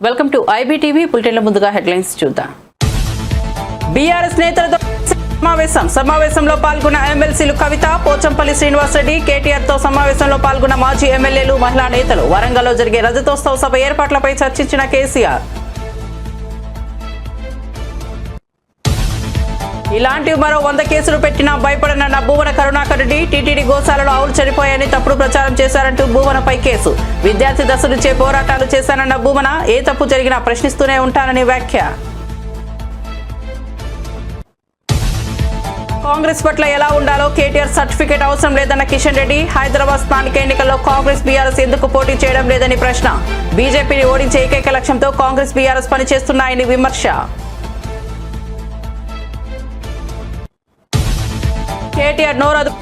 Welcome to IBTV బులెటిన్ల ముందుగా headlines చూద్దాం. BRS నేతలతో సమావేశంలో పాల్గొన్న ఎమ్మెల్సీలు కవిత, పోచంపల్లి శ్రీనివాసరెడ్డి, కేటీఆర్ తో సమావేశంలో పాల్గొన్న మాజీ ఎమ్మెల్యేలు, మహిళా నేతలు. వరంగల్లో జరిగే రజతోత్సవ సభ ఏర్పాట్లపై చర్చించిన కేసీఆర్. ఇలాంటి మరో 100 కేసులు పెట్టినా భయపడనన్న భూవన కరుణాకర్ రెడ్డి. టీటీడీ గోశాలలో ఆవులు చనిపోయాయని తప్పుడు ప్రచారం చేశారంటూ భూవనపై కేసు. విద్యార్థి దశ నుంచే పోరాటాలు చేశానన్న భూవన, ఏ తప్పు జరిగినా ప్రశ్నిస్తూనే ఉంటానని వ్యాఖ్య. కాంగ్రెస్ పట్ల ఎలా ఉండాలో కేటీఆర్ సర్టిఫికేట్ అవసరం లేదన్న కిషన్ రెడ్డి. హైదరాబాద్ స్థానిక ఎన్నికల్లో కాంగ్రెస్ బీఆర్ఎస్ ఎందుకు పోటీ చేయడం లేదని ప్రశ్న. బీజేపీని ఓడించే ఏకైక లక్ష్యంతో కాంగ్రెస్ బీఆర్ఎస్ పనిచేస్తున్నాయని విమర్శ. కేటీఆర్ నోరదు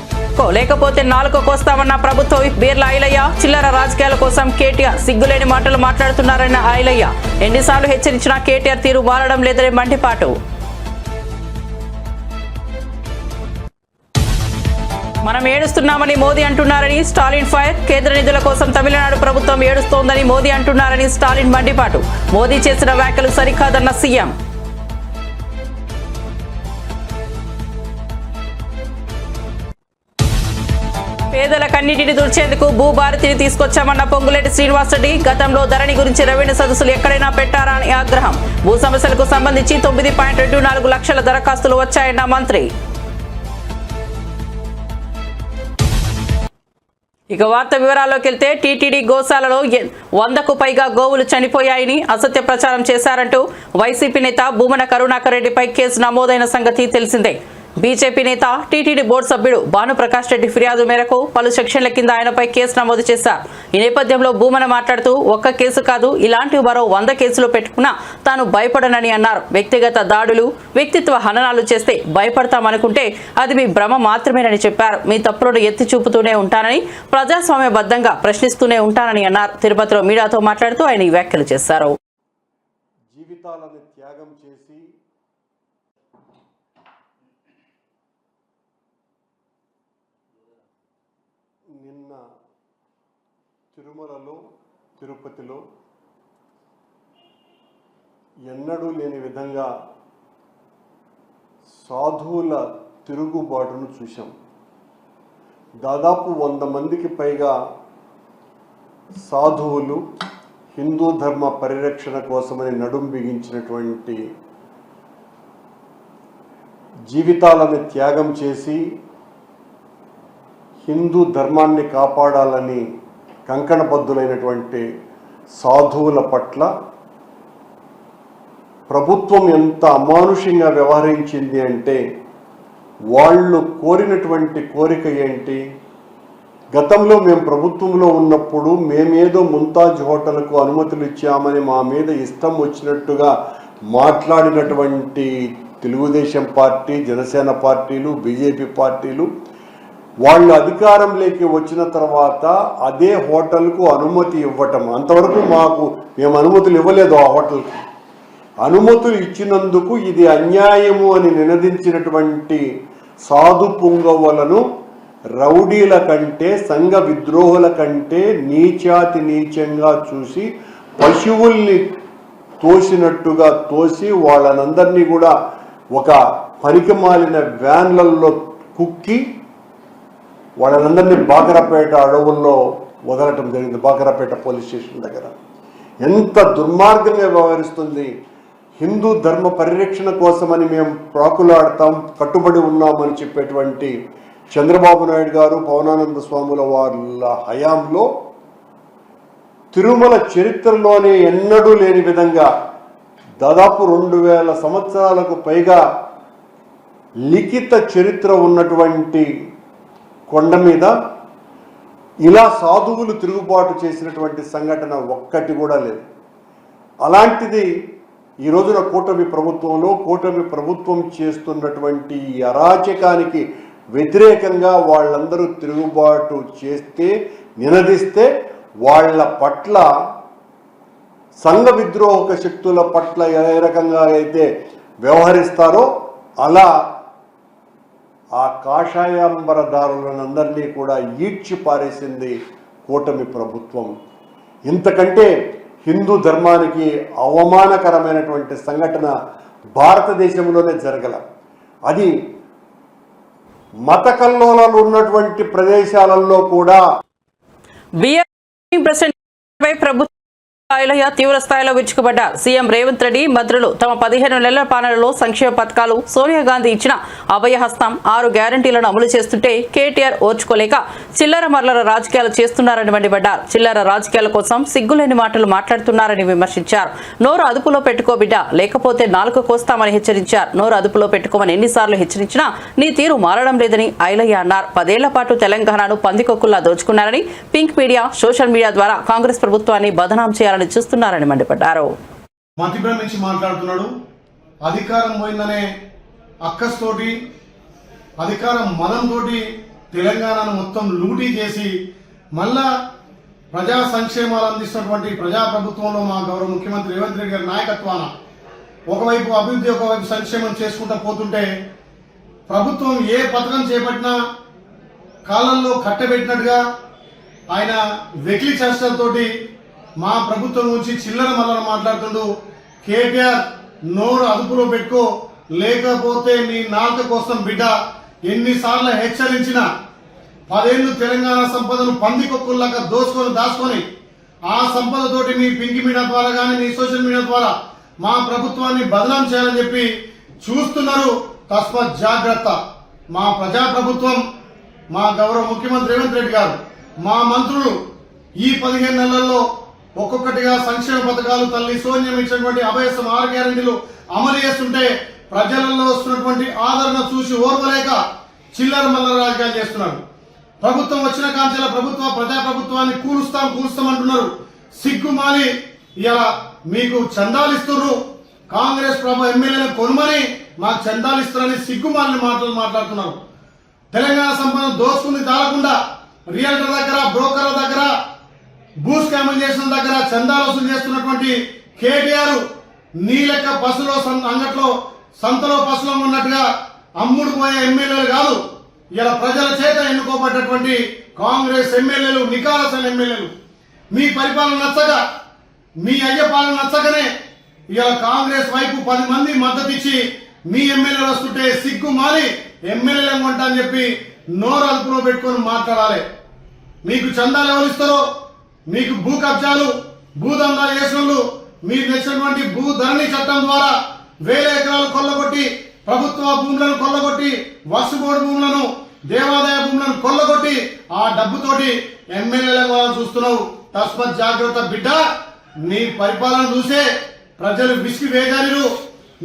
లేకపోతే నాలుక కోస్తామన్న ప్రభుత్వ విప్ బీర్ల ఐలయ్య. చిల్లర రాజకీయాల కోసం కేటీఆర్ సిగ్గులేని మాటలు మాట్లాడుతున్నారన్న ఐలయ్య. ఎన్నిసార్లు హెచ్చరించినా కేటీఆర్ తీరు మారడం లేదని మండిపాటు. మనం ఏడుస్తున్నామని మోదీ అంటున్నారని స్టాలిన్ ఫైర్. కేంద్ర నిధుల కోసం తమిళనాడు ప్రభుత్వం ఏడుస్తోందని మోదీ అంటున్నారని స్టాలిన్ మండిపాటు. మోదీ చేసిన వ్యాఖ్యలు సరికాదన్న సీఎం. పేదల కన్నిటిని దుర్చేందుకు భూభారతిని తీసుకొచ్చామన్న పొంగులేటి శ్రీనివాసరెడ్డి. గతంలో ధరణి గురించి రెవెన్యూ సదస్సులు ఎక్కడైనా పెట్టారా అని ఆగ్రహం. భూ సమస్యలకు సంబంధించి 9.24 లక్షల దరఖాస్తులు వచ్చాయన్న మంత్రి. ఇక వార్త వివరాల్లోకి వెళ్తే, టీటీడీ గోశాలలో 100కు పైగా గోవులు చనిపోయాయని అసత్య ప్రచారం చేశారంటూ వైసీపీ నేత భూమన కరుణాకర్ రెడ్డిపై కేసు నమోదైన సంగతి తెలిసిందే. బీజేపీ నేత, టీటీడీ బోర్డు సభ్యుడు భానుప్రకాష్ రెడ్డి ఫిర్యాదు మేరకు పలు సెక్షన్ల కింద ఆయనపై కేసు నమోదు చేశారు. ఈ నేపథ్యంలో భూమన మాట్లాడుతూ, ఒక్క కేసు కాదు, ఇలాంటి మరో 100 కేసులు పెట్టుకున్నా తాను భయపడనని అన్నారు. వ్యక్తిగత దాడులు, వ్యక్తిత్వ హననాలు చేస్తే భయపడతామనుకుంటే అది మీ భ్రమ మాత్రమేనని చెప్పారు. మీ తప్పులను ఎత్తి చూపుతూనే ఉంటానని, ప్రజాస్వామ్యబద్ధంగా ప్రశ్నిస్తూనే ఉంటానని అన్నారు. తిరుపతిలో మీడియాతో మాట్లాడుతూ ఆయన ఈ వ్యాఖ్యలు చేశారు. జీవితాలను త్యాగం చేసి నిన్న తిరుమలలో, తిరుపతిలో ఎన్నడూ లేని విధంగా సాధువుల తిరుగుబాటును చూశాం. దాదాపు 100 మందికి పైగా సాధువులు హిందూ ధర్మ పరిరక్షణ కోసమని నడుం బిగించినటువంటి, జీవితాలను త్యాగం చేసి హిందూ ధర్మాన్ని కాపాడాలని కంకణబద్ధులైనటువంటి సాధువుల పట్ల ప్రభుత్వం ఎంత అమానుషంగా వ్యవహరించింది అంటే, వాళ్ళు కోరినటువంటి కోరిక ఏంటి? గతంలో మేము ప్రభుత్వంలో ఉన్నప్పుడు మేమేదో ముంతాజ్ హోటల్కు అనుమతులు ఇచ్చామని మా మీద ఇష్టం వచ్చినట్టుగా మాట్లాడినటువంటి తెలుగుదేశం పార్టీ, జనసేన పార్టీలు, బీజేపీ పార్టీలు వాళ్ళు అధికారంలోకి వచ్చిన తర్వాత అదే హోటల్కు అనుమతి ఇవ్వటం. అంతవరకు మేము అనుమతులు ఇవ్వలేదు. ఆ హోటల్కి అనుమతులు ఇచ్చినందుకు ఇది అన్యాయము అని నినదించినటువంటి సాధు పుంగవులను రౌడీల కంటే, సంఘ విద్రోహుల కంటే నీచాతి నీచంగా చూసి, పశువుల్ని తోసినట్టుగా తోసి వాళ్ళనందరినీ కూడా ఒక పనికిమాలిన వ్యాన్లలో కుక్కి వాళ్ళందరినీ బాకరపేట అడవుల్లో వదలటం జరిగింది. బాకరపేట పోలీస్ స్టేషన్ దగ్గర ఎంత దుర్మార్గంగా వ్యవహరిస్తుంది. హిందూ ధర్మ పరిరక్షణ కోసమని మేము ప్రాకులాడతాం, కట్టుబడి ఉన్నామని చెప్పేటువంటి చంద్రబాబు నాయుడు గారు, పవనానంద స్వాముల వాళ్ళ హయాంలో తిరుమల చరిత్రలోనే ఎన్నడూ లేని విధంగా దాదాపు 2000 సంవత్సరాలకు పైగా లిఖిత చరిత్ర ఉన్నటువంటి కొండ మీద ఇలా సాధువులు తిరుగుబాటు చేసినటువంటి సంఘటన ఒక్కటి కూడా లేదు. అలాంటిది ఈ రోజున కూటమి ప్రభుత్వం చేస్తున్నటువంటి అరాచకానికి వ్యతిరేకంగా వాళ్ళందరూ తిరుగుబాటు చేస్తే, నినదిస్తే వాళ్ళ పట్ల, సంఘ విద్రోహక శక్తుల పట్ల ఏ రకంగా అయితే వ్యవహరిస్తారో అలా ఆ కాషాయాంబరదారులందరినీ కూడా ఈడ్చి పారేసింది కూటమి ప్రభుత్వం. ఇంతకంటే హిందూ ధర్మానికి అవమానకరమైనటువంటి సంఘటన భారతదేశంలోనే జరగల. అది మత కల్లోలాలు ఉన్నటువంటి ప్రదేశాలలో కూడా ప్రభుత్వ తీవ్ర స్థాయిలో విరుచుకుపడ్డారు. సీఎం రేవంత్ రెడ్డి మంత్రులు తమ 15 నెలల పాలనలో సంక్షేమ పథకాలు, సోనియా గాంధీ ఇచ్చిన అభయహస్తం, 6 గ్యారంటీలను అమలు చేస్తుంటే కేటీఆర్ ఓర్చుకోలేక చిల్లర మర్లర రాజకీయాలు చేస్తున్నారని మండిపడ్డారు. చిల్లర రాజకీయాల కోసం సిగ్గులేని మాటలు మాట్లాడుతున్నారని విమర్శించారు. నోరు అదుపులో పెట్టుకో బిడ్డ, లేకపోతే నాలుక కోస్తామని హెచ్చరించారు. నోరు అదుపులో పెట్టుకోమని ఎన్నిసార్లు హెచ్చరించినా నీ తీరు మారడం లేదని ఐలయ్య అన్నారు. 10 ఏళ్ల పాటు తెలంగాణను పందికొక్కుల్లా దోచుకున్నారని, పింక్ మీడియా, సోషల్ మీడియా ద్వారా కాంగ్రెస్ ప్రభుత్వాన్ని బదనాం చేయాలని చూస్తున్నారని మండిపడ్డారు. మతిభ్రమించి మాట్లాడుతున్నాడు. అధికారం పోయిందనే అక్కస్తోటి, అధికారం మనంతోటి తెలంగాణను మొత్తం లూటీ చేసి మళ్ళా ప్రజా సంక్షేమాలు అందిస్తున్నటువంటి ప్రజాప్రభుత్వంలో మా గౌరవ ముఖ్యమంత్రి రేవంత్ రెడ్డి గారి నాయకత్వాన ఒకవైపు అభివృద్ధి, ఒకవైపు సంక్షేమం చేసుకుంటూ పోతుంటే ప్రభుత్వం ఏ పథకం చేపట్టినా కాలంలో కట్టబెట్టినట్టుగా ఆయన వెకిలి చేష్టలతోటి మా ప్రభుత్వం నుంచి చిల్లర మల్లర మాట్లాడుతుండు. కేటీఆర్ నోరు అదుపులో పెట్టుకో, లేకపోతే నీ నాలుక కోసం బిడ్డ. ఎన్నిసార్లు హెచ్చరించినా 10 ఏళ్లు తెలంగాణ సంపదను పందికొక్కుల్లాగా దాచుకొని ఆ సంపదతోటి మీ పింక్ మీడియా ద్వారా కానీ మీ సోషల్ మీడియా ద్వారా మా ప్రభుత్వాన్ని బదనాం చేయాలని చెప్పి చూస్తున్నారు. తస్మాత్ జాగ్రత్త. మా ప్రజాప్రభుత్వం, మా గౌరవ ముఖ్యమంత్రి రేవంత్ రెడ్డి గారు, మా మంత్రులు ఈ 15 నెలల్లో ఒక్కొక్కటిగా సంక్షేమ పథకాలు, తల్లి సోనియం ఇచ్చినటువంటి అభయసం 6 గ్యారెంటీలు అమలు చేస్తుంటే ప్రజలలో వస్తున్నటువంటి ఆదరణ చూసి ఓర్వలేక చిల్లర మల్లర రాజకీయాలు చేస్తున్నారు. ప్రభుత్వం వచ్చిన కాంచెల ప్రజాప్రభుత్వాన్ని కూలుస్తాం అంటున్నారు. సిగ్గుమాలి ఇలా మీకు చందాలు ఇస్తున్నారు. కాంగ్రెస్ ఎమ్మెల్యేలను కొనుమని మాకు చందాలు ఇస్తారని సిగ్గుమాలిన మాటలు మాట్లాడుతున్నారు. తెలంగాణ సంపద దోచుకుంది తాగకుండా రియల్టర్ దగ్గర, బ్రోకర్ల దగ్గర, భూ స్కాములు చేసిన దగ్గర చందాలు వసూలు చేస్తున్నటువంటి కేటీఆర్ నీ లెక్క బస్సులో అంగట్లో సంతలో పసులో ఉన్నట్టుగా అమ్ముడు పోయే ఎమ్మెల్యేలు కాదు. ఇలా ప్రజల చేత ఎన్నుకోబడ్డటువంటి కాంగ్రెస్ ఎమ్మెల్యేలు, నికాలసైన ఎమ్మెల్యేలు. మీ పరిపాలన నచ్చక, మీ అయ్య పాలన నచ్చకనే ఇలా కాంగ్రెస్ వైపు 10 మంది మద్దతు ఇచ్చి మీ ఎమ్మెల్యేలు వస్తుంటే సిగ్గు మారి ఎమ్మెల్యేలు కొంటా అని చెప్పి నోరు అదుపులో పెట్టుకొని మాట్లాడాలి. మీకు చందాలు ఎవరు ఇస్తారో, మీకు భూ కబ్జాలు, భూదందాలు చేసినోళ్ళు, మీకు తెచ్చినటువంటి భూ ధరణి చట్టం ద్వారా 1000 ఎకరాలు కొల్లగొట్టి, ప్రభుత్వ భూములను కొల్లగొట్టి, వక్ఫ్ బోర్డు భూములను, దేవాదాయ భూములను కొల్లగొట్టి ఆ డబ్బుతోటి ఎమ్మెల్యేలను చూస్తున్నావు. తస్మత్ జాగ్రత్త బిడ్డ. నీ పరిపాలన చూసే ప్రజలు విసిగి వేగారు.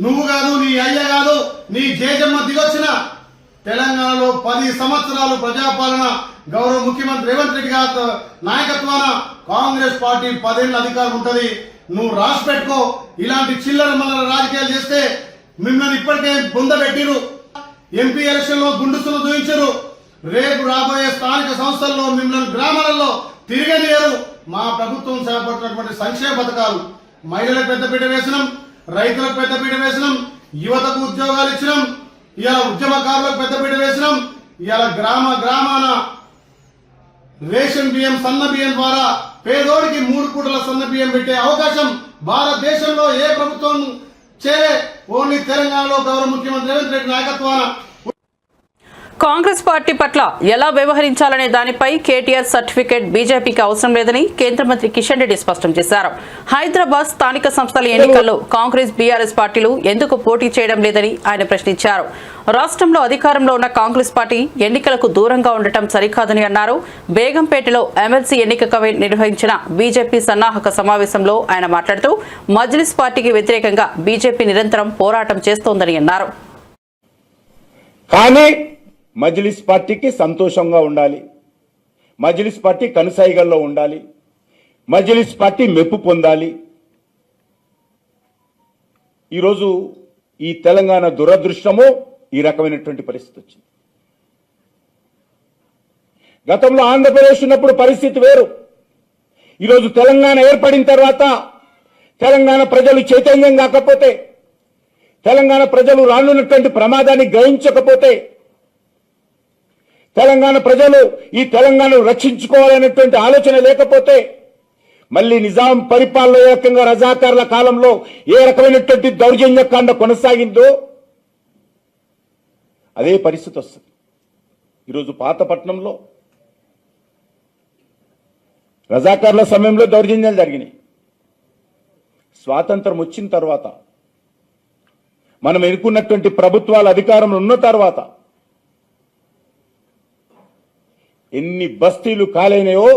నువ్వు కాదు, నీ అయ్య కాదు, నీ జేజమ్మ దిగొచ్చిన తెలంగాణలో 10 సంవత్సరాలు ప్రజాపాలన గౌరవ ముఖ్యమంత్రి రేవంత్ రెడ్డి గారి నాయకత్వాన కాంగ్రెస్ పార్టీ 10 ఏళ్ల అధికారం ఉంటది. నువ్వు రాసి పెట్టుకో. ఇలాంటి చిల్లర మల్లర రాజకీయాలు చేస్తే మిమ్మల్ని ఇప్పటికే బొందబెట్టిరు. ఎంపీ ఎలక్షన్ లో గుండుసులు చూపించారు. రేపు రాబోయే స్థానిక సంస్థల్లో మిమ్మల్ని గ్రామాలలో తిరగనియరు. మా ప్రభుత్వం చేపట్టినటువంటి సంక్షేమ పథకాలు, మహిళలకు పెద్దపీట వేసినాం, రైతులకు పెద్దపీట వేసినాం, యువతకు ఉద్యోగాలు ఇచ్చినాం, ఇలా ఉద్యమకారులకు పెద్దపీట వేసినాం. ఇలా గ్రామాన రేషన్ బియ్యం, సన్న బియ్యం ద్వారా పేదోడికి 3 పూటల సన్న బియ్యం పెట్టే అవకాశం భారతదేశంలో ఏ ప్రభుత్వం చేయలే. ఓన్లీ తెలంగాణలో గౌరవ ముఖ్యమంత్రి రేవంత్ రెడ్డి నాయకత్వాన. కాంగ్రెస్ పార్టీ పట్ల ఎలా వ్యవహరించాలనే దానిపై కేటీఆర్ సర్టిఫికేట్ బీజేపీకి అవసరం లేదని కేంద్ర మంత్రి కిషన్ రెడ్డి స్పష్టం చేశారు. హైదరాబాద్ స్థానిక సంస్థల ఎన్నికల్లో కాంగ్రెస్, బీఆర్ఎస్ పార్టీలు ఎందుకు పోటీ చేయడం లేదని ఆయన ప్రశ్నించారు. రాష్ట్రంలో అధికారంలో ఉన్న కాంగ్రెస్ పార్టీ ఎన్నికలకు దూరంగా ఉండటం సరికాదని అన్నారు. బేగంపేటలో ఎమ్మెల్సీ ఎన్నికపై నిర్వహించిన బీజేపీ సన్నాహక సమావేశంలో ఆయన మాట్లాడుతూ మజ్లిస్ పార్టీకి వ్యతిరేకంగా బీజేపీ నిరంతరం పోరాటం చేస్తోందని అన్నారు. మజ్లిస్ పార్టీకి సంతోషంగా ఉండాలి, మజ్లిస్ పార్టీ కనుసైగల్లో ఉండాలి, మజ్లిస్ పార్టీ మెప్పు పొందాలి. ఈరోజు ఈ తెలంగాణ దురదృష్టము ఈ రకమైనటువంటి పరిస్థితి వచ్చింది. గతంలో ఆంధ్రప్రదేశ్ ఉన్నప్పుడు పరిస్థితి వేరు. ఈరోజు తెలంగాణ ఏర్పడిన తర్వాత తెలంగాణ ప్రజలు చైతన్యం కాకపోతే, తెలంగాణ ప్రజలు రానున్నటువంటి ప్రమాదాన్ని గ్రహించకపోతే, తెలంగాణ ప్రజలు ఈ తెలంగాణను రక్షించుకోవాలనేటువంటి ఆలోచన లేకపోతే మళ్ళీ నిజాం పరిపాలన ఏ రకంగా రజాకార్ల కాలంలో ఏ రకమైనటువంటి దౌర్జన్యకాండ కొనసాగిందో అదే పరిస్థితి వస్తుంది. ఈరోజు పాతపట్నంలో రజాకార్ల సమయంలో దౌర్జన్యాలు జరిగినాయి. స్వాతంత్రం వచ్చిన తర్వాత మనం ఎన్నుకున్నటువంటి ప్రభుత్వాలు అధికారంలో ఉన్న తర్వాత ఎన్ని బస్తీలు కాలైనాయో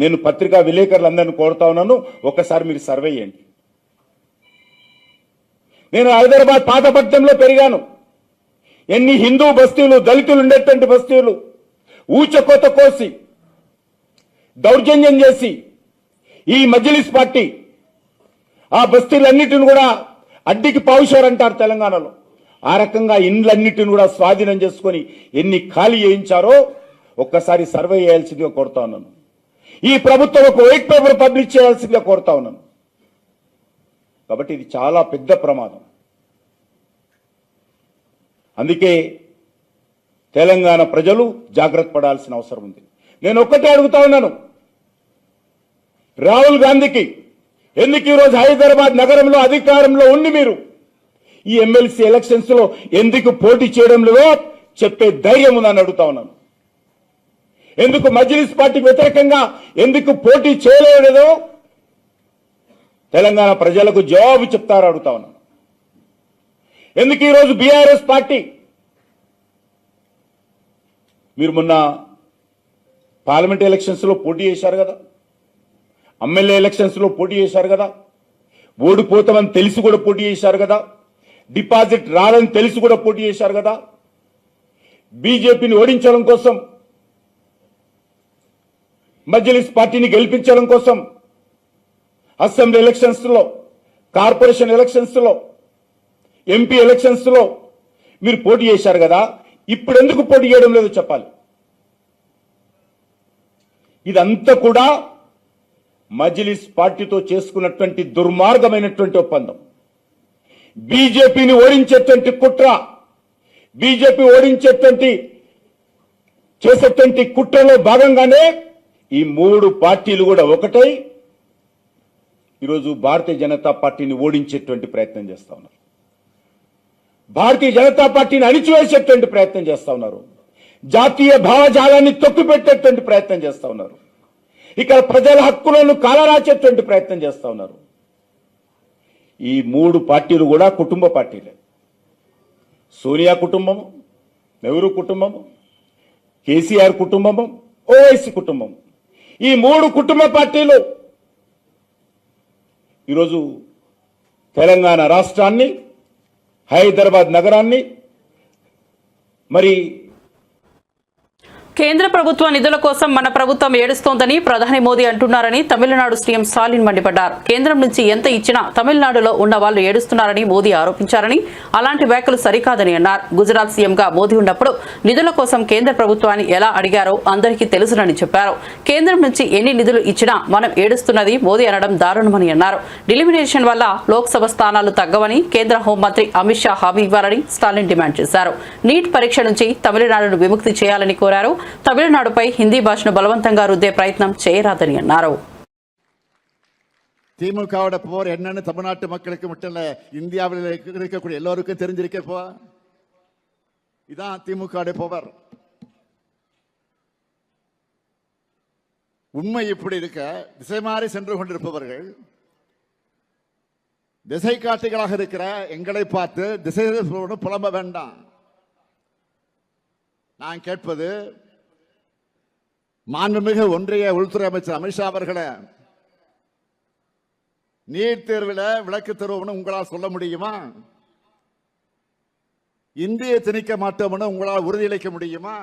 నేను పత్రికా విలేకరులందరినీ కోరుతా ఉన్నాను, ఒకసారి మీరు సర్వే చేయండి. నేను హైదరాబాద్ పాతపట్నంలో పెరిగాను. ఎన్ని హిందూ బస్తీలు, దళితులు ఉండేటువంటి బస్తీలు ఊచకోత కోసి దౌర్జన్యం చేసి ఈ మజ్లిస్ పార్టీ ఆ బస్తీలన్నిటిని కూడా అడ్డికి పావుషారు అంటారు తెలంగాణలో. ఆ రకంగా ఇండ్లన్నిటిని కూడా స్వాధీనం చేసుకొని ఎన్ని ఖాళీ చేయించారో ఒక్కసారి సర్వే చేయాల్సిందిగా కోరుతా ఉన్నాను. ఈ ప్రభుత్వం ఒక వైట్ పేపర్ పబ్లిష్ చేయాల్సిందిగా కోరుతా ఉన్నాను. కాబట్టి ఇది చాలా పెద్ద ప్రమాదం. అందుకే తెలంగాణ ప్రజలు జాగ్రత్త పడాల్సిన అవసరం ఉంది. నేను ఒక్కటే అడుగుతా ఉన్నాను, రాహుల్ గాంధీకి ఎందుకు ఈరోజు హైదరాబాద్ నగరంలో అధికారంలో ఉండి మీరు ఈ ఎమ్మెల్సీ ఎలక్షన్స్ లో ఎందుకు పోటీ చేయడం లేదో చెప్పే ధైర్యం ఉందని అడుగుతా ఉన్నాను. ఎందుకు మజ్లిస్ పార్టీకి వ్యతిరేకంగా ఎందుకు పోటీ చేయలేదో తెలంగాణ ప్రజలకు జవాబు చెప్తారో అడుగుతా ఉన్నాను. ఎందుకు ఈరోజు బీఆర్ఎస్ పార్టీ మీరు మొన్న పార్లమెంట్ ఎలక్షన్స్ లో పోటీ చేశారు కదా, ఎమ్మెల్యే ఎలక్షన్స్ లో పోటీ చేశారు కదా, ఓడిపోతామని తెలిసి కూడా పోటీ చేశారు కదా, డిపాజిట్ రాదని తెలిసి కూడా పోటీ చేశారు కదా, బీజేపీని ఓడించడం కోసం, మజ్లిస్ పార్టీని గెలిపించడం కోసం అసెంబ్లీ ఎలక్షన్స్ లో, కార్పొరేషన్ ఎలక్షన్స్ లో, ఎంపీ ఎలక్షన్స్ లో మీరు పోటీ చేశారు కదా, ఇప్పుడు ఎందుకు పోటీ చేయడం లేదో చెప్పాలి. ఇదంతా కూడా మజ్లిస్ పార్టీతో చేసుకున్నటువంటి దుర్మార్గమైనటువంటి ఒప్పందం. బీజేపీని ఓడించేటువంటి కుట్ర, బీజేపీ ఓడించేటువంటి చేసేటువంటి కుట్రలో భాగంగానే ఈ మూడు పార్టీలు కూడా ఒకటై ఈరోజు భారతీయ జనతా పార్టీని ఓడించేటువంటి ప్రయత్నం చేస్తా ఉన్నారు. భారతీయ జనతా పార్టీని అణిచివేసేటువంటి ప్రయత్నం చేస్తా ఉన్నారు. జాతీయ భావజాలాన్ని తొక్కిపెట్టేటువంటి ప్రయత్నం చేస్తా ఉన్నారు. ఇక్కడ ప్రజల హక్కులను కాలరాచేటువంటి ప్రయత్నం చేస్తా ఉన్నారు. ఈ మూడు పార్టీలు కూడా కుటుంబ పార్టీలే. సోనియా కుటుంబము, నెహ్రూ కుటుంబము, కేసీఆర్ కుటుంబము, ఓవైసీ కుటుంబం, ఈ మూడు కుటుంబ పార్టీలు ఈరోజు తెలంగాణ రాష్ట్రాన్ని, హైదరాబాద్ నగరాన్ని మరి కేంద్ర ప్రభుత్వ నిధుల కోసం మన ప్రభుత్వం ఏడుస్తోందని ప్రధాని మోదీ అంటున్నారని తమిళనాడు సీఎం స్టాలిన్ మండిపడ్డారు. కేంద్రం నుంచి ఎంత ఇచ్చినా తమిళనాడులో ఉన్న వాళ్ళు ఏడుస్తున్నారని మోదీ ఆరోపించారని, అలాంటి వ్యాఖ్యలు సరికాదని అన్నారు. గుజరాత్ సీఎంగా మోదీ ఉన్నప్పుడు నిధుల కోసం కేంద్ర ప్రభుత్వాన్ని ఎలా అడిగారో అందరికీ తెలుసునని చెప్పారు. కేంద్రం నుంచి ఎన్ని నిధులు ఇచ్చినా మనం ఏడుస్తున్నది మోదీ అనడం దారుణమని అన్నారు. డిలిమినేషన్ వల్ల లోక్సభ స్థానాలు తగ్గవని కేంద్ర హోంమంత్రి అమిత్ షా హామీ ఇవ్వాలని స్టాలిన్ డిమాండ్ చేశారు. నీట్ పరీక్ష నుంచి తమిళనాడును విముక్తి చేయాలని కోరారు. తమిళనాడుపై హిందీ భాషను బలవంతంగా రుద్దే ప్రయత్నం చేయరాదని అన్నారు. திமுகவோட போர் என்னன்னு தமிழ்நாட்டு மக்களுக்கு மட்டும் இல்ல, இந்தியாவில் இருக்கக்கூடிய எல்லோருக்கும் தெரிஞ்சிருக்கப்போ இதான் திமுக போவர். உண்மை இப்படி இருக்க திசை மாறி சென்று கொண்டிருப்பவர்கள், திசை காட்டிகளாக இருக்கிற எங்களை பார்த்து திசை புலம்ப வேண்டாம். நான் கேட்பது, மாண்புமிகு ஒன்றிய உள்துறை அமைச்சர் அமித்ஷா அவர்களே, நீட் தேர்வில் விளக்கு தருவோம்னு உங்களால் சொல்ல முடியுமா? இந்தியை திணிக்க மாட்டோம்னு உங்களால் உறுதியளிக்க முடியுமா?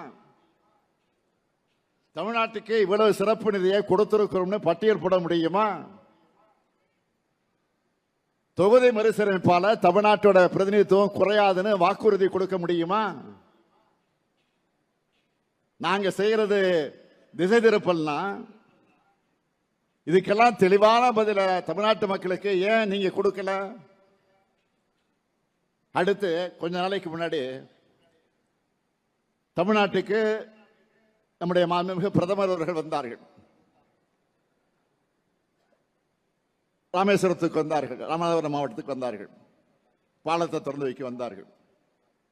தமிழ்நாட்டுக்கு இவ்வளவு சிறப்பு நிதியை கொடுத்திருக்கிறோம்னு பட்டியல் போட முடியுமா? தொகுதி மறுசீரமைப்பால தமிழ்நாட்டோட பிரதிநிதித்துவம் குறையாதுன்னு வாக்குறுதி கொடுக்க முடியுமா? நாங்க செய்யறது திசை திருப்பல்னா இதுக்கெல்லாம் தெளிவான பதில தமிழ்நாட்டு மக்களுக்கு ஏன் நீங்க கொடுக்கல? அடுத்து கொஞ்ச நாளைக்கு முன்னாடி தமிழ்நாட்டுக்கு நம்முடைய மாண்புமிகு பிரதமர் அவர்கள் வந்தார்கள். ராமேஸ்வரத்துக்கு வந்தார்கள், ராமநாதபுரம் மாவட்டத்துக்கு வந்தார்கள், பாலத்தை திறந்து வைக்க வந்தார்கள்.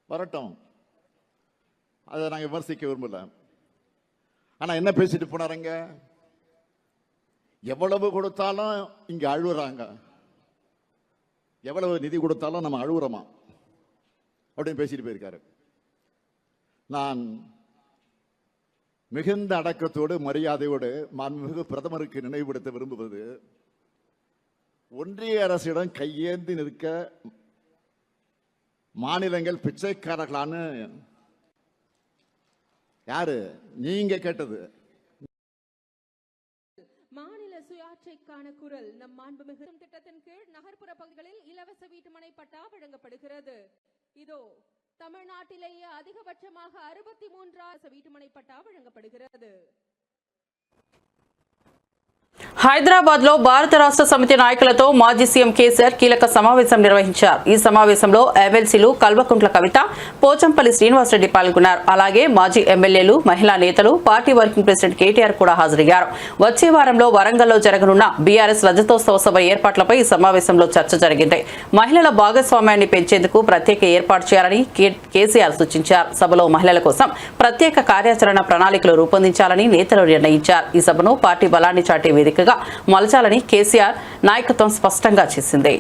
வரட்டும், அதை நாங்கள் விமர்சிக்க விரும்பல. ஆனா என்ன பேசிட்டு போனாருங்க? எவ்வளவு கொடுத்தாலும் இங்க அழுகுறாங்க, எவ்வளவு நிதி கொடுத்தாலும் நம்ம அழுகுறோமா அப்படின்னு பேசிட்டு போயிருக்காரு. நான் மிகுந்த அடக்கத்தோடு மரியாதையோடு மாண்புமிகு பிரதமருக்கு நினைவுபடுத்த விரும்புவது, ஒன்றிய அரசிடம் கையேந்தி நிற்க மாநிலங்கள் பிச்சைக்காரர்களான்னு யாரு நீங்க கேட்டது? மாநில சுயாட்சிக்கான குரல் நம் மாண்புமிகு திட்டத்தின் கீழ் நகர்ப்புற பகுதிகளில் இலவச வீட்டுமனை பட்டா வழங்கப்படுகிறது. இதோ தமிழ்நாட்டிலேயே அதிகபட்சமாக 63,000 வீட்டுமனை பட்டா வழங்கப்படுகிறது. హైదరాబాద్ లో భారత రాష్ట్ర సమితి నాయకులతో మాజీ సీఎం కేసీఆర్ కీలక సమావేశం నిర్వహించారు. ఈ సమావేశంలో ఎమ్మెల్సీలు కల్వకుంట్ల కవిత, పోచంపల్లి శ్రీనివాసరెడ్డి పాల్గొన్నారు. అలాగే మాజీ ఎమ్మెల్యేలు, మహిళా నేతలు, పార్టీ వర్కింగ్ ప్రెసిడెంట్ కేటీఆర్ కూడా హాజరయ్యారు. వచ్చే వారంలో వరంగల్లో జరగనున్న బీఆర్ఎస్ రజతోత్సవ సభ ఏర్పాట్లపై ఈ సమావేశంలో చర్చ జరిగింది. మహిళల భాగస్వామ్యాన్ని పెంచేందుకు ప్రత్యేక ఏర్పాటు చేయాలని కేసీఆర్ సూచించారు. సభలో మహిళల కోసం ప్రత్యేక కార్యాచరణ ప్రణాళికలు రూపొందించాలని నేతలు నిర్ణయించారు. ఈ సభను పార్టీ బలాన్ని చాటే వేదికగా మలచాలని కేసీఆర్ నాయకత్వం స్పష్టంగా చేసింది.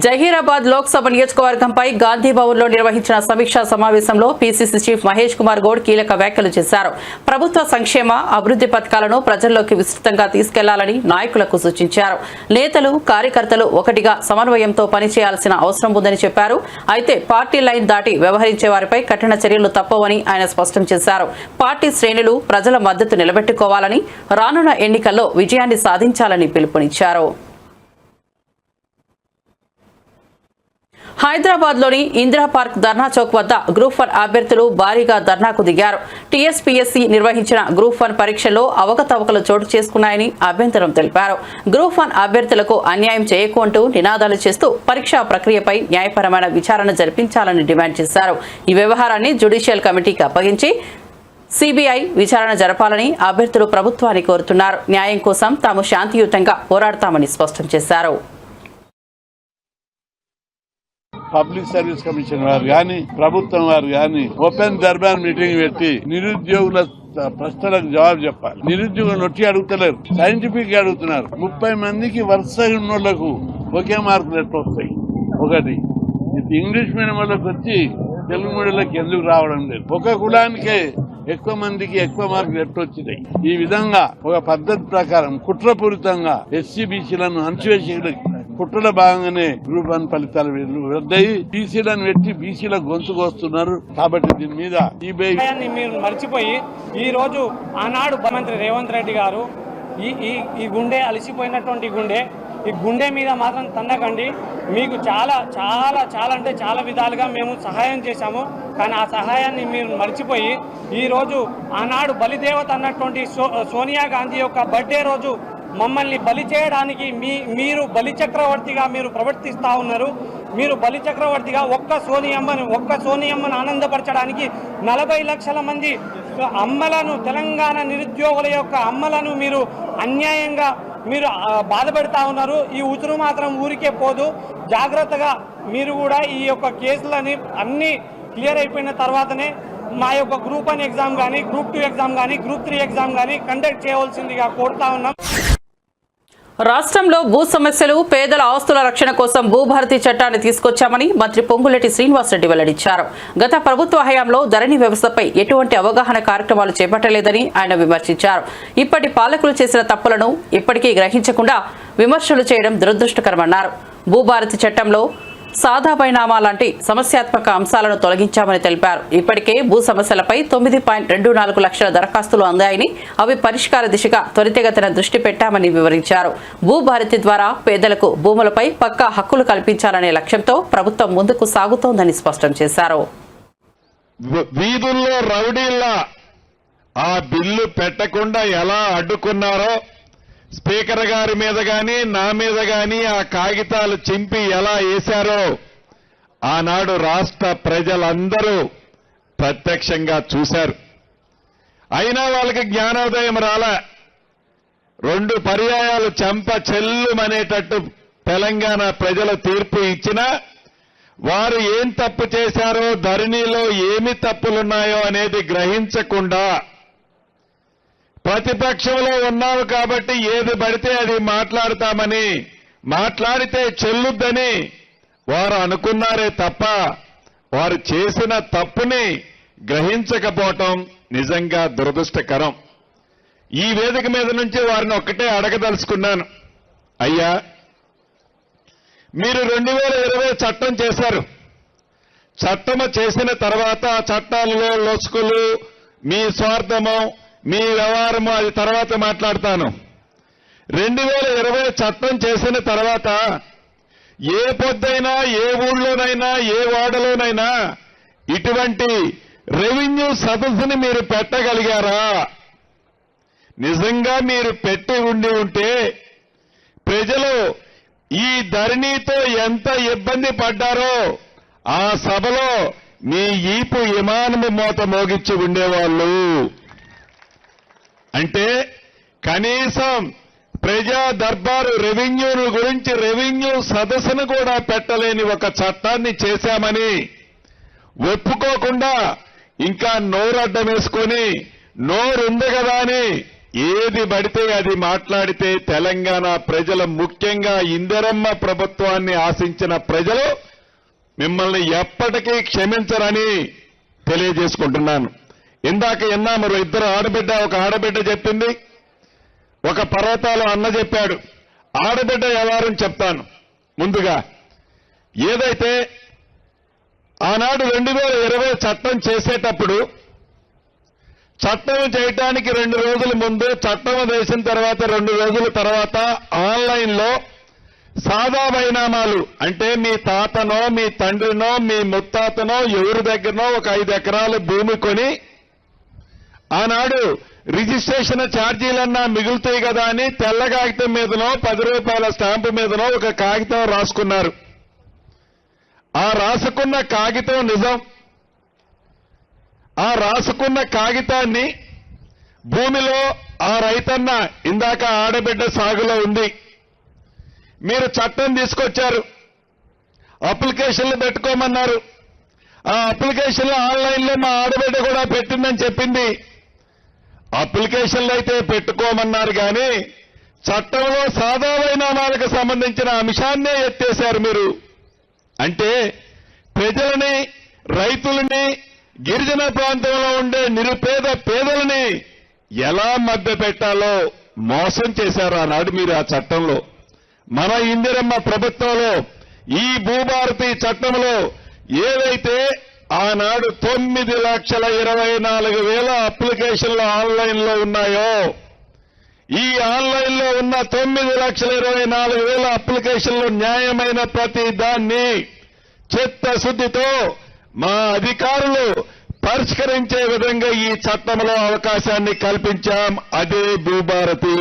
జహీరాబాద్ లోక్సభ నియోజకవర్గంపై గాంధీ భవన్ లో నిర్వహించిన సమీక్షా సమావేశంలో పీసీసీ చీఫ్ మహేష్ కుమార్ గౌడ్ కీలక వ్యాఖ్యలు చేశారు. ప్రభుత్వ సంక్షేమ అభివృద్ధి పథకాలను ప్రజల్లోకి విస్తృతంగా తీసుకెళ్లాలని నాయకులకు సూచించారు. నేతలు, కార్యకర్తలు ఒకటిగా సమన్వయంతో పనిచేయాల్సిన అవసరం ఉందని చెప్పారు. అయితే పార్టీ లైన్ దాటి వ్యవహరించే వారిపై కఠిన చర్యలు తప్పవని ఆయన స్పష్టం చేశారు. పార్టీ శ్రేణులు ప్రజల మద్దతు నిలబెట్టుకోవాలని, రానున్న ఎన్నికల్లో విజయాన్ని సాధించాలని పిలుపునిచ్చారు. హైదరాబాద్ లోని ఇందిరా పార్క్ ధర్నా చౌక్ వద్ద గ్రూప్ 1 అభ్యర్థులు భారీగా ధర్నాకు దిగారు. టీఎస్పీఎస్సీ నిర్వహించిన గ్రూప్ 1 పరీక్షల్లో అవకతవకలు చోటు చేసుకున్నాయని అభ్యంతరం తెలిపారు. గ్రూప్ 1 అభ్యర్థులకు అన్యాయం చేయకు అంటూ నినాదాలు చేస్తూ పరీక్షా ప్రక్రియపై న్యాయపరమైన విచారణ జరిపించాలని డిమాండ్ చేశారు. ఈ వ్యవహారాన్ని జ్యుడిషియల్ కమిటీకి అప్పగించి సిబిఐ విచారణ జరపాలని అభ్యర్థులు ప్రభుత్వాన్ని కోరుతున్నారు. న్యాయం కోసం తాము శాంతియుతంగా పోరాడతామని స్పష్టం చేశారు. పబ్లిక్ సర్వీస్ కమిషన్ వారు గాని, ప్రభుత్వం వారు గాని ఓపెన్ దర్బార్ మీటింగ్ పెట్టి నిరుద్యోగుల ప్రశ్నలకు జవాబు చెప్పాలి. నిరుద్యోగులు నొట్టి అడుగుతలేరు, సైంటిఫిక్ గా అడుగుతున్నారు. 30 మందికి వరుస ఉన్నోళ్లకు ఒకే మార్కులు ఎట్లా వస్తాయి? ఒకటి ఇంగ్లీష్ మీడియం వాళ్ళకి వచ్చి తెలుగు మీడియంలోకి ఎందుకు రావడం లేదు? ఒక కులానికే ఎక్కువ మందికి ఎక్కువ మార్కులు ఎట్టొచ్చినాయి. ఈ విధంగా ఒక పద్ధతి ప్రకారం కుట్రపూరితంగా ఎస్సీ బీసీలను అణచివేసే కుట్రల భాగంగానే గ్రూప్ 1 ఫలితాలు రద్దయి బీసీలను పెట్టి బీసీల గొంతుకొస్తున్నారు. కాబట్టి దీని మీద మీరు మర్చిపోయి ఈ రోజు ఆనాడు మంత్రి రేవంత్ రెడ్డి గారు ఈ గుండె అలసిపోయినటువంటి ఈ గుండె మీద మాత్రం తండకండి. మీకు చాలా చాలా చాలా అంటే చాలా విధాలుగా మేము సహాయం చేశాము. కానీ ఆ సహాయాన్ని మీరు మర్చిపోయి ఈరోజు ఆనాడు బలిదేవత అన్నటువంటి సోనియా గాంధీ యొక్క బర్త్డే రోజు మమ్మల్ని బలి చేయడానికి మీరు బలి చక్రవర్తిగా మీరు ప్రవర్తిస్తూ ఉన్నారు. మీరు బలి చక్రవర్తిగా ఒక్క సోనియమ్మను ఆనందపరచడానికి 40 లక్షల మంది అమ్మలను, తెలంగాణ నిరుద్యోగుల యొక్క అమ్మలను మీరు అన్యాయంగా మీరు బాధ పెడతా ఉన్నారు. ఈ ఉసురు మాత్రం ఊరికే పోదు. జాగ్రత్తగా మీరు కూడా ఈ యొక్క కేసులని అన్ని క్లియర్ అయిపోయిన తర్వాతనే మా యొక్క గ్రూప్ 1 ఎగ్జామ్ కానీ, గ్రూప్ 2 ఎగ్జామ్ కానీ, గ్రూప్ 3 ఎగ్జామ్ కానీ కండక్ట్ చేయవలసిందిగా కోరుతా ఉన్నాం. రాష్ట్రంలో భూ సమస్యలు, పేదల ఆస్తుల రక్షణ కోసం భూభారతి చట్టాన్ని తీసుకొచ్చామని మంత్రి పొంగులేటి శ్రీనివాసరెడ్డి వెల్లడించారు. గత ప్రభుత్వ హయాంలో ధరణి వ్యవస్థపై ఎటువంటి అవగాహన కార్యక్రమాలు చేపట్టలేదని ఆయన విమర్శించారు. ఇప్పటి పాలకులు చేసిన తప్పులను ఇప్పటికీ గ్రహించకుండా విమర్శలు చేయడం దురదృష్టకరమన్నారు. భూభారతి చట్టంలో సాదా బైనామా లాంటి సమస్యాత్మక అంశాలను తొలగించామని తెలిపారు. ఇప్పటికే భూ సమస్యలపై 9.24 లక్షల దరఖాస్తులు అందాయని, అవి పరిష్కార దిశగా త్వరితగతిన దృష్టి పెట్టామని వివరించారు. భూభారతి ద్వారా పేదలకు భూములపై పక్కా హక్కులు కల్పించాలనే లక్ష్యంతో ప్రభుత్వం ముందుకు సాగుతోందని స్పష్టం చేశారు. వీధుల్లో రౌడీల్లా ఆ బిల్లు పెట్టకుండా ఎలా అడ్డుకున్నారో, స్పీకర్ గారి మీద గాని నా మీద గాని ఆ కాగితాలు చింపి ఎలా వేశారో ఆనాడు రాష్ట్ర ప్రజలందరూ ప్రత్యక్షంగా చూశారు. అయినా వాళ్ళకి జ్ఞానోదయం రాలే. 2 పర్యాయాలు చెంప చెల్లుమనేటట్టు తెలంగాణ ప్రజలు తీర్పు ఇచ్చినా వారు ఏం తప్పు చేశారో, ధరణిలో ఏమి తప్పులున్నాయో అనేది గ్రహించకుండా ప్రతిపక్షంలో ఉన్నావు కాబట్టి ఏది పడితే అది మాట్లాడతామని, మాట్లాడితే చెల్లుద్దని వారు అనుకున్నారే తప్ప వారు చేసిన తప్పుని గ్రహించకపోవటం నిజంగా దురదృష్టకరం. ఈ వేదిక మీద నుంచి వారిని ఒక్కటే అడగదలుచుకున్నాను. అయ్యా, మీరు 2020 చట్టం చేశారు. చట్టము చేసిన తర్వాత చట్టాలలో లొసుకులు, మీ స్వార్థము, మీ వ్యవహారము అది తర్వాత మాట్లాడతాను. 2020 చట్టం చేసిన తర్వాత ఏ పొద్దైనా, ఏ ఊళ్ళోనైనా, ఏ వాడలోనైనా ఇటువంటి రెవెన్యూ సదస్సుని మీరు పెట్టగలిగారా? నిజంగా మీరు పెట్టి ఉంటే ప్రజలు ఈ ధరణితో ఎంత ఇబ్బంది పడ్డారో ఆ సభలో మీ ఈపు విమానము మోత మోగించి ఉండేవాళ్ళు. అంటే కనీసం ప్రజా దర్బారు రెవెన్యూను గురించి రెవెన్యూ సదస్సును కూడా పెట్టలేని ఒక చట్టాన్ని చేశామని ఒప్పుకోకుండా ఇంకా నోరడ్డం వేసుకొని నోరుంది కదా అని ఏది పడితే అది మాట్లాడితే తెలంగాణ ప్రజలు, ముఖ్యంగా ఇందిరమ్మ ప్రభుత్వాన్ని ఆశించిన ప్రజలు మిమ్మల్ని ఎప్పటికీ క్షమించరని తెలియజేసుకుంటున్నాను. ఇందాక విన్నాము, 2 ఆడబిడ్డ, ఒక ఆడబిడ్డ చెప్పింది, ఒక పర్వతాలు అన్న చెప్పాడు. ఆడబిడ్డ వ్యవహారం చెప్తాను. ముందుగా ఏదైతే ఆనాడు 2020 చట్టం చేసేటప్పుడు చట్టం చేయటానికి 2 రోజుల ముందు, చట్టం వేసిన తర్వాత 2 రోజుల తర్వాత ఆన్లైన్లో సాదా బైనామాలు, అంటే మీ తాతనో, మీ తండ్రినో, మీ ముత్తాతనో ఎవరి దగ్గరనో ఒక 5 ఎకరాల భూమి కొని ఆనాడు రిజిస్ట్రేషన్ ఛార్జీలన్నా మిగులుతాయి కదా అని తెల్ల కాగితం మీదనో 10 రూపాయల స్టాంపు మీదనో ఒక కాగితం రాసుకున్నారు. ఆ రాసుకున్న కాగితం నిజం. ఆ రాసుకున్న కాగితాన్ని భూమిలో ఆ రైతన్న, ఇందాక ఆడబిడ్డ సాగులో ఉంది, మీరు చట్టం తీసుకొచ్చారు, అప్లికేషన్లు పెట్టుకోమన్నారు. ఆ అప్లికేషన్లు ఆన్లైన్లో మా ఆడబిడ్డ కూడా పెట్టిందని చెప్పింది. అప్లికేషన్లు అయితే పెట్టుకోమన్నారు కానీ చట్టంలో సాదా వైనామాలకు సంబంధించిన అంశాన్నే ఎత్తేశారు మీరు. అంటే ప్రజలని, రైతులని, గిరిజన ప్రాంతంలో ఉండే నిరుపేద పేదలని ఎలా మభ్యపెట్టాలో మోసం చేశారు ఆనాడు మీరు ఆ చట్టంలో. మన ఇందిరమ్మ ప్రభుత్వంలో ఈ భూభారతి చట్టంలో ఏదైతే ఆనాడు 9,24,000 అప్లికేషన్లు ఆన్లైన్లో ఉన్నాయో, ఈ ఆన్లైన్లో ఉన్న 9,24,000 అప్లికేషన్లు న్యాయమైన ప్రతి దాన్ని చిత్తశుద్ధితో మా అధికారులు పరిష్కరించే విధంగా ఈ చట్టంలో అవకాశాన్ని కల్పించాం. అదే భూభారతి.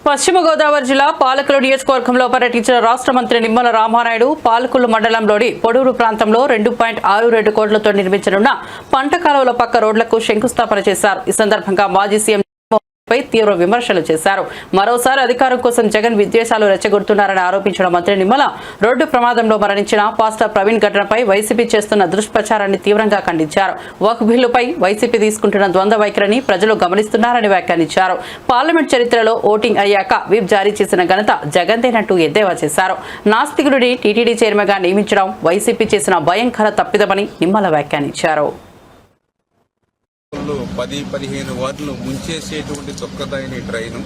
పశ్చిమ గోదావరి జిల్లా పాలకులు నియోజకవర్గంలో పర్యటించిన రాష్ట్ర మంత్రి నిమ్మల రామానాయుడు పాలకులు మండలంలోని పొడూరు ప్రాంతంలో 2.62 కోట్లతో నిర్మించనున్న పంట కాలువల పక్క రోడ్లకు శంకుస్థాపన చేశారు. ఈ సందర్భంగా మాజీ సీఎం పై తీవ్ర విమర్శలు చేశారు. మరోసారి అధికారం కోసం జగన్ విద్వేషాలు రెచ్చగొడుతున్నారని ఆరోపించిన మంత్రి నిమ్మల రోడ్డు ప్రమాదంలో మరణించిన పాస్టర్ ప్రవీణ్ ఘటనపై వైసీపీ చేస్తున్న దుష్ప్రచారాన్ని తీవ్రంగా ఖండించారు. వక్ఫ్ బిల్లుపై వైసీపీ తీసుకుంటున్న ద్వంద్వ వైఖరిని ప్రజలు గమనిస్తున్నారని వ్యాఖ్యానించారు. పార్లమెంట్ చరిత్రలో ఓటింగ్ అయ్యాక విప్ జారీ చేసిన ఘనత జగన్దేనంటూ ఎద్దేవా చేశారు. నాస్తికుడిని టీటీడీ చైర్మన్ గా నియమించడం వైసీపీ చేసిన భయంకర తప్పిదమని నిమ్మల వ్యాఖ్యానించారు. 10-15 వార్డులు ముంచేసేటువంటి చొక్కదైన ట్రైను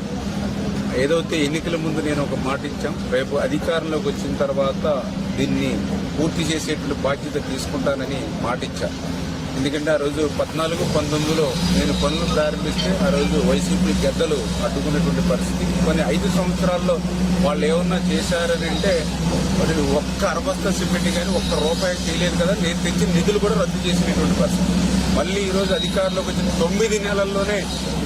ఏదైతే ఎన్నికల ముందు నేను ఒక మాట ఇచ్చాం, రేపు అధికారంలోకి వచ్చిన తర్వాత దీన్ని పూర్తి చేసేటువంటి బాధ్యత తీసుకుంటానని మాట ఇచ్చాను. ఎందుకంటే ఆ రోజు 14-19లో నేను పనులు ప్రారంభిస్తే ఆ రోజు వైసీపీ గద్దలు అడ్డుకున్నటువంటి పరిస్థితి. కొన్ని 5 సంవత్సరాల్లో వాళ్ళు ఏమన్నా చేశారని అంటే వాళ్ళు ఒక్క అరబస్తా సిమెంట్ కానీ ఒక్క రూపాయి చేయలేదు కదా, నేను తెచ్చిన నిధులు కూడా రద్దు చేసినటువంటి పరిస్థితి. మళ్ళీ ఈరోజు అధికారంలోకి వచ్చిన 9 నెలల్లోనే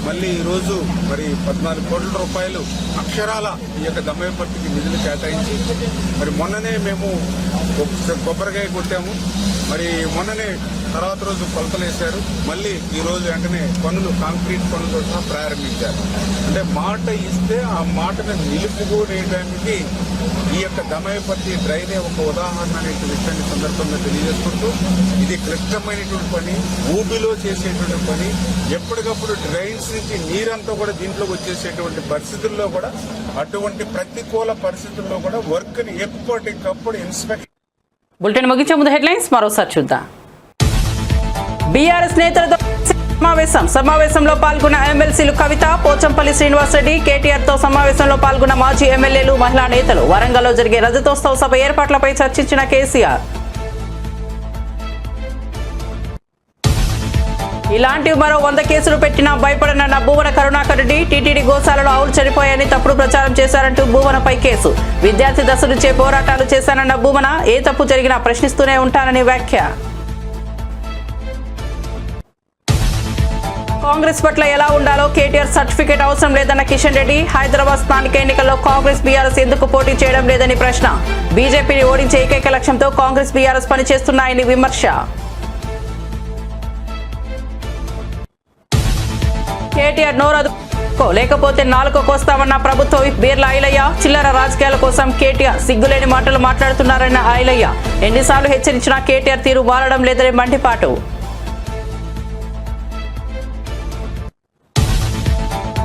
మళ్ళీ ఈరోజు మరి 14 కోట్ల రూపాయలు అక్షరాల ఈ యొక్క దమయపర్తికి నిధులు కేటాయించి మరి మొన్ననే మేము కొబ్బరికాయ కొట్టాము. మరి మొన్ననే తర్వాత రోజు కొలతలు వేశారు. మళ్ళీ ఈ రోజు వెంటనే పనులు, కాంక్రీట్ పనులు ప్రారంభించారు. అంటే మాట ఇస్తే ఆ మాటను నిలుపుకోవడానికి ఈ యొక్క దమయపర్తి డ్రైనే ఒక ఉదాహరణ అనే విషయాన్ని సందర్భంగా తెలియజేసుకుంటూ, ఇది క్లిష్టమైనటువంటి పని, ఊబిలో చేసేటువంటి పని. ఎప్పటికప్పుడు డ్రైన్స్ నుంచి నీరంతా కూడా దీంట్లోకి వచ్చేసేటువంటి పరిస్థితుల్లో కూడా, అటువంటి ప్రతికూల పరిస్థితుల్లో కూడా వర్క్ ని ఎప్పటికప్పుడు ఇన్స్పెక్షన్. బులెటిన్ ముగించే ముందు హెడ్లైన్స్ మరోసారి చూద్దాం. బీఆర్ఎస్ నేతలతో సమావేశంలో పాల్గొన్న ఎమ్మెల్సీలు కవిత, పోచంపల్లి శ్రీనివాసరెడ్డి, కేటీఆర్ తో సమావేశంలో పాల్గొన్న మాజీ ఎమ్మెల్యేలు, మహిళా నేతలు. వరంగల్లో జరిగే రజతోత్సవ సభ ఏర్పాట్లపై చర్చించిన కేసీఆర్. ఇలాంటివి మరో 100 కేసులు పెట్టినా భయపడనన్న భూమన కరుణాకర్ రెడ్డి. టీటీడీ గోశాలలో ఆవులు చనిపోయాయని తప్పుడు ప్రచారం చేశారంటూ భూమనపై కేసు. విద్యార్థి దశ నుంచే పోరాటాలు చేశానన్న భూమన, ఏ తప్పు జరిగినా ప్రశ్నిస్తూనే ఉంటానని వ్యాఖ్య. కాంగ్రెస్ పట్ల ఎలా ఉండాలో కేటీఆర్ సర్టిఫికేట్ అవసరం లేదన్న కిషన్ రెడ్డి. హైదరాబాద్ స్థానిక ఎన్నికల్లో కాంగ్రెస్ బీఆర్ఎస్ ఎందుకు పోటీ చేయడం లేదని ప్రశ్న. బీజేపీని ఓడించే ఏకైక లక్ష్యంతో కాంగ్రెస్ బీఆర్ఎస్ పనిచేస్తున్నాయని విమర్శ. కేటీఆర్ నోరదుకో లేకపోతే నాలుకో కోస్తామన్న ప్రభుత్వ విప్ బీర్ల ఐలయ్య. చిల్లర రాజకీయాల కోసం కేటీఆర్ సిగ్గులేని మాటలు మాట్లాడుతున్నారన్న ఐలయ్య. ఎన్నిసార్లు హెచ్చరించినా కేటీఆర్ తీరు మారడం లేదని మండిపాటు.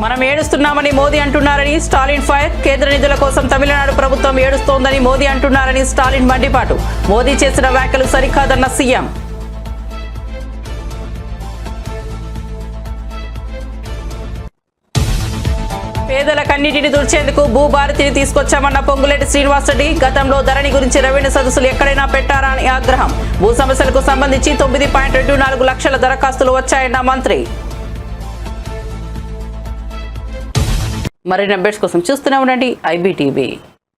మనం ఏడుస్తున్నామని మోదీ అంటున్నారని స్టాలిన్ ఫైర్. కేంద్ర నిధుల కోసం తమిళనాడు ప్రభుత్వం ఏడుస్తోందని మోదీ అంటున్నారని స్టాలిన్ మండిపాటు. మోదీ చేసిన వ్యాఖ్యలు సరికాదన్న సీఎం. పేదల కన్నీటిని తుడిచేందుకు భూభారతిని తీసుకొచ్చామన్న పొంగులేటి శ్రీనివాసరెడ్డి. గతంలో ధరణి గురించి రెవెన్యూ సదస్సులు ఎక్కడైనా పెట్టారా అని ఆగ్రహం. భూ సమస్యలకు సంబంధించి 9.24 లక్షల దరఖాస్తులు వచ్చాయన్న మంత్రి. మరిన్ని అప్డేట్స్ కోసం చూస్తూనే ఉండండి IBTV.